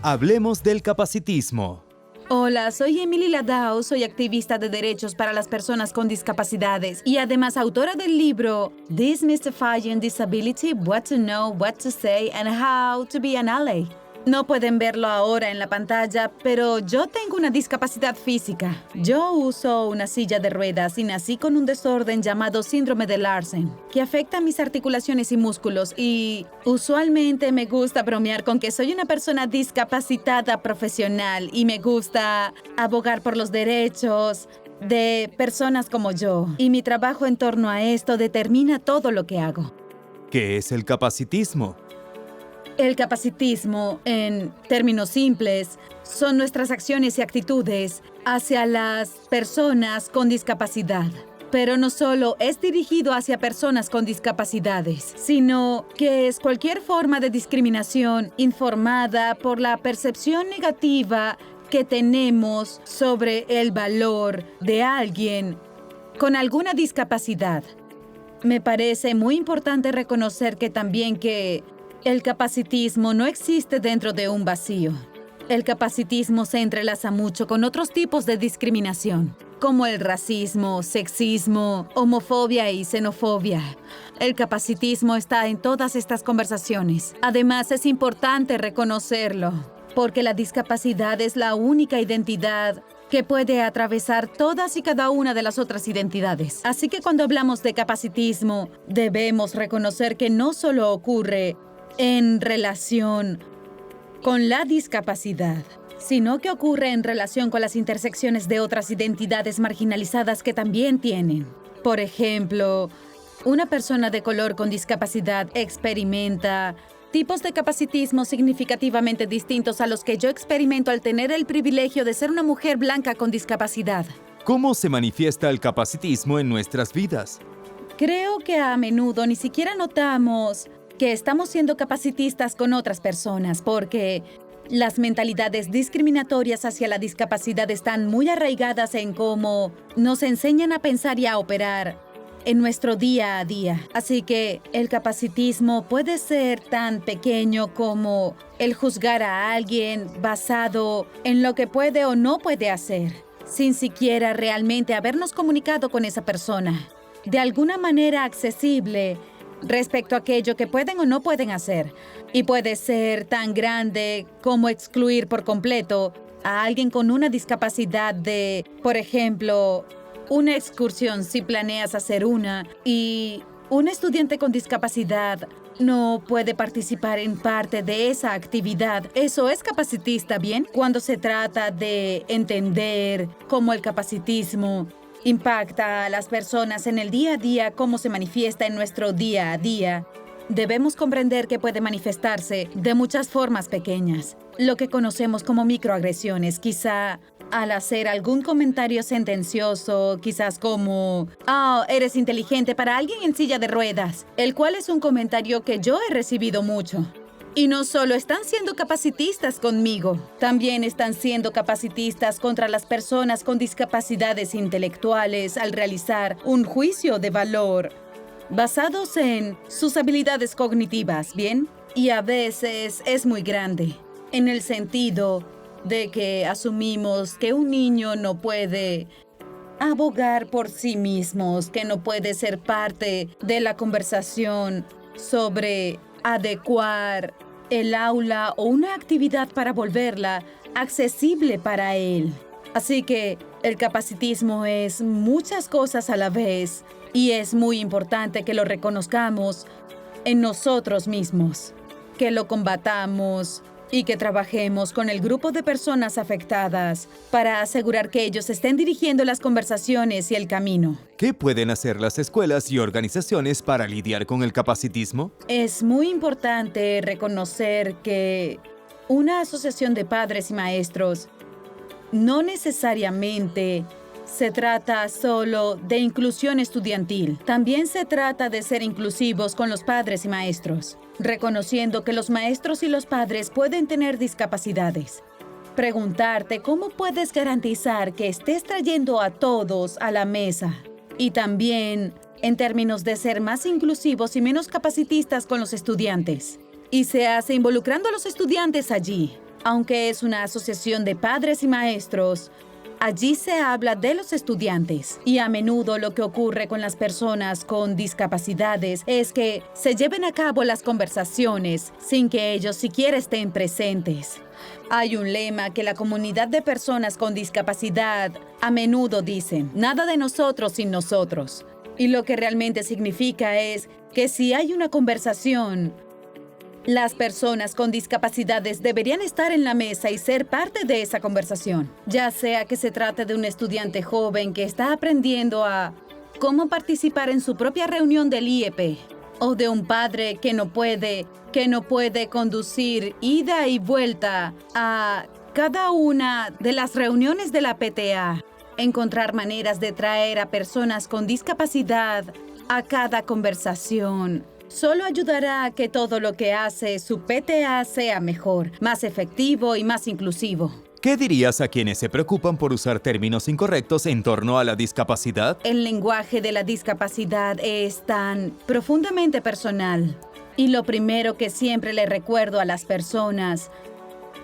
Hablemos del capacitismo. Hola, soy Emily Ladau, soy activista de derechos para las personas con discapacidades y además autora del libro Demystifying Disability, What to Know, What to Say and How to Be an Ally. No pueden verlo ahora en la pantalla, pero yo tengo una discapacidad física. Yo uso una silla de ruedas y nací con un desorden llamado síndrome de Larsen, que afecta mis articulaciones y músculos, y usualmente me gusta bromear con que soy una persona discapacitada profesional y me gusta abogar por los derechos de personas como yo. Y mi trabajo en torno a esto determina todo lo que hago. ¿Qué es el capacitismo? El capacitismo, en términos simples, son nuestras acciones y actitudes hacia las personas con discapacidad. Pero no solo es dirigido hacia personas con discapacidades, sino que es cualquier forma de discriminación informada por la percepción negativa que tenemos sobre el valor de alguien con alguna discapacidad. Me parece muy importante reconocer que el capacitismo no existe dentro de un vacío. El capacitismo se entrelaza mucho con otros tipos de discriminación, como el racismo, sexismo, homofobia y xenofobia. El capacitismo está en todas estas conversaciones. Además, es importante reconocerlo, porque la discapacidad es la única identidad que puede atravesar todas y cada una de las otras identidades. Así que cuando hablamos de capacitismo, debemos reconocer que no solo ocurre en relación con la discapacidad, sino que ocurre en relación con las intersecciones de otras identidades marginalizadas que también tienen. Por ejemplo, una persona de color con discapacidad experimenta tipos de capacitismo significativamente distintos a los que yo experimento al tener el privilegio de ser una mujer blanca con discapacidad. ¿Cómo se manifiesta el capacitismo en nuestras vidas? Creo que a menudo ni siquiera notamos que estamos siendo capacitistas con otras personas porque las mentalidades discriminatorias hacia la discapacidad están muy arraigadas en cómo nos enseñan a pensar y a operar en nuestro día a día. Así que el capacitismo puede ser tan pequeño como el juzgar a alguien basado en lo que puede o no puede hacer, sin siquiera realmente habernos comunicado con esa persona de alguna manera accesible respecto a aquello que pueden o no pueden hacer. Y puede ser tan grande como excluir por completo a alguien con una discapacidad de, por ejemplo, una excursión si planeas hacer una y un estudiante con discapacidad no puede participar en parte de esa actividad. Eso es capacitista, ¿bien? Cuando se trata de entender cómo el capacitismo impacta a las personas en el día a día, cómo se manifiesta en nuestro día a día, debemos comprender que puede manifestarse de muchas formas pequeñas. Lo que conocemos como microagresiones, quizá al hacer algún comentario sentencioso, quizás como «Oh, eres inteligente» para alguien en silla de ruedas, el cual es un comentario que yo he recibido mucho. Y no solo están siendo capacitistas conmigo, también están siendo capacitistas contra las personas con discapacidades intelectuales al realizar un juicio de valor basados en sus habilidades cognitivas, ¿bien? Y a veces es muy grande, en el sentido de que asumimos que un niño no puede abogar por sí mismos, que no puede ser parte de la conversación sobre adecuar el aula o una actividad para volverla accesible para él. Así que el capacitismo es muchas cosas a la vez y es muy importante que lo reconozcamos en nosotros mismos, que lo combatamos y que trabajemos con el grupo de personas afectadas para asegurar que ellos estén dirigiendo las conversaciones y el camino. ¿Qué pueden hacer las escuelas y organizaciones para lidiar con el capacitismo? Es muy importante reconocer que una asociación de padres y maestros no necesariamente se trata solo de inclusión estudiantil. También se trata de ser inclusivos con los padres y maestros, reconociendo que los maestros y los padres pueden tener discapacidades. Preguntarte cómo puedes garantizar que estés trayendo a todos a la mesa. Y también en términos de ser más inclusivos y menos capacitistas con los estudiantes. Y se hace involucrando a los estudiantes allí. Aunque es una asociación de padres y maestros, allí se habla de los estudiantes. Y a menudo lo que ocurre con las personas con discapacidades es que se lleven a cabo las conversaciones sin que ellos siquiera estén presentes. Hay un lema que la comunidad de personas con discapacidad a menudo dicen: nada de nosotros sin nosotros. Y lo que realmente significa es que si hay una conversación, las personas con discapacidades deberían estar en la mesa y ser parte de esa conversación. Ya sea que se trate de un estudiante joven que está aprendiendo a cómo participar en su propia reunión del IEP, o de un padre que no puede conducir ida y vuelta a cada una de las reuniones de la PTA. Encontrar maneras de traer a personas con discapacidad a cada conversación solo ayudará a que todo lo que hace su PTA sea mejor, más efectivo y más inclusivo. ¿Qué dirías a quienes se preocupan por usar términos incorrectos en torno a la discapacidad? El lenguaje de la discapacidad es tan profundamente personal. Y lo primero que siempre le recuerdo a las personas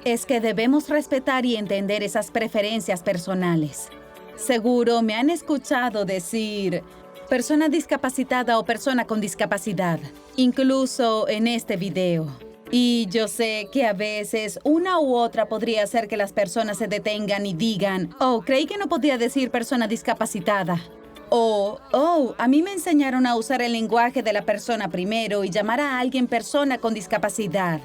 es que debemos respetar y entender esas preferencias personales. Seguro me han escuchado decir persona discapacitada o persona con discapacidad, incluso en este video. Y yo sé que a veces una u otra podría hacer que las personas se detengan y digan: oh, creí que no podía decir persona discapacitada. O, oh, a mí me enseñaron a usar el lenguaje de la persona primero y llamar a alguien persona con discapacidad.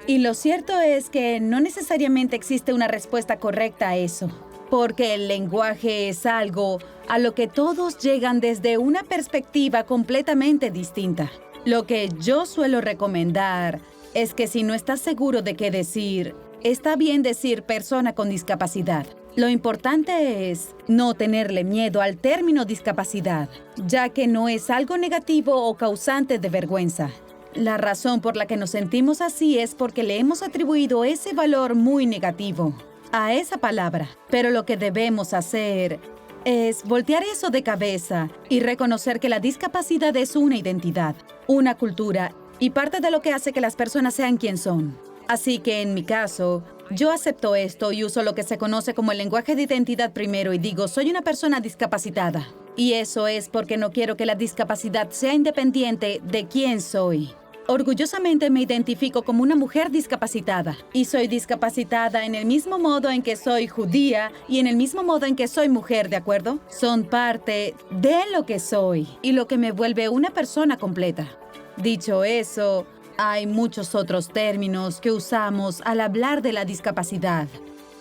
Y lo cierto es que no necesariamente existe una respuesta correcta a eso, porque el lenguaje es algo a lo que todos llegan desde una perspectiva completamente distinta. Lo que yo suelo recomendar es que si no estás seguro de qué decir, está bien decir persona con discapacidad. Lo importante es no tenerle miedo al término discapacidad, ya que no es algo negativo o causante de vergüenza. La razón por la que nos sentimos así es porque le hemos atribuido ese valor muy negativo a esa palabra. Pero lo que debemos hacer es voltear eso de cabeza y reconocer que la discapacidad es una identidad, una cultura y parte de lo que hace que las personas sean quien son. Así que en mi caso, yo acepto esto y uso lo que se conoce como el lenguaje de identidad primero y digo: soy una persona discapacitada. Y eso es porque no quiero que la discapacidad sea independiente de quién soy. Orgullosamente me identifico como una mujer discapacitada. Y soy discapacitada en el mismo modo en que soy judía y en el mismo modo en que soy mujer, ¿de acuerdo? Son parte de lo que soy y lo que me vuelve una persona completa. Dicho eso, hay muchos otros términos que usamos al hablar de la discapacidad,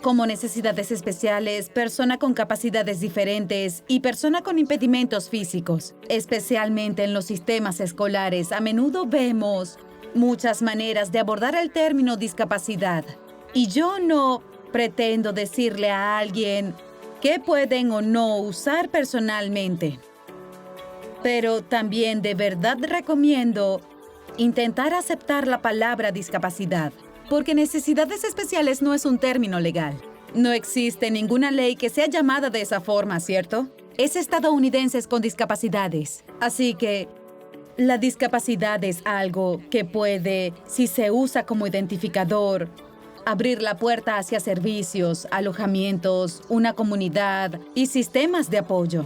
como necesidades especiales, persona con capacidades diferentes y persona con impedimentos físicos. Especialmente en los sistemas escolares, a menudo vemos muchas maneras de abordar el término discapacidad. Y yo no pretendo decirle a alguien qué pueden o no usar personalmente. Pero también de verdad recomiendo intentar aceptar la palabra discapacidad, porque necesidades especiales no es un término legal. No existe ninguna ley que sea llamada de esa forma, ¿cierto? Es estadounidenses con discapacidades. Así que la discapacidad es algo que puede, si se usa como identificador, abrir la puerta hacia servicios, alojamientos, una comunidad y sistemas de apoyo.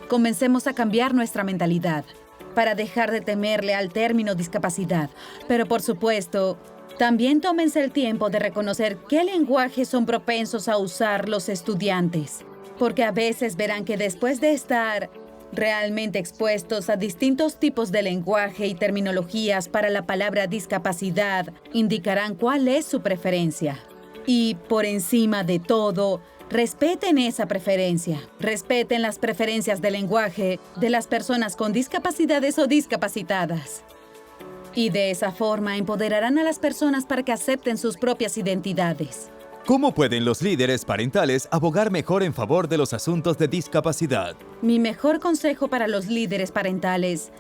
Comencemos a cambiar nuestra mentalidad para dejar de temerle al término discapacidad. Pero por supuesto, también tómense el tiempo de reconocer qué lenguajes son propensos a usar los estudiantes, porque a veces verán que después de estar realmente expuestos a distintos tipos de lenguaje y terminologías para la palabra discapacidad, indicarán cuál es su preferencia. Y por encima de todo, respeten esa preferencia. Respeten las preferencias de lenguaje de las personas con discapacidades o discapacitadas. Y de esa forma empoderarán a las personas para que acepten sus propias identidades. ¿Cómo pueden los líderes parentales abogar mejor en favor de los asuntos de discapacidad? Mi mejor consejo para los líderes parentales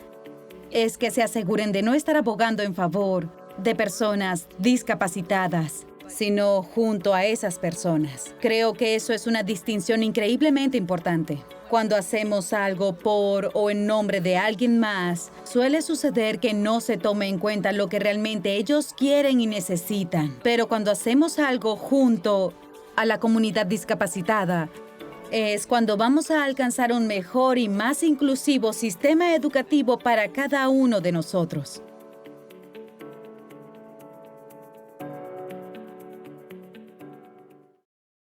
es que se aseguren de no estar abogando en favor de personas discapacitadas, sino junto a esas personas. Creo que eso es una distinción increíblemente importante. Cuando hacemos algo por o en nombre de alguien más, suele suceder que no se tome en cuenta lo que realmente ellos quieren y necesitan. Pero cuando hacemos algo junto a la comunidad discapacitada, es cuando vamos a alcanzar un mejor y más inclusivo sistema educativo para cada uno de nosotros.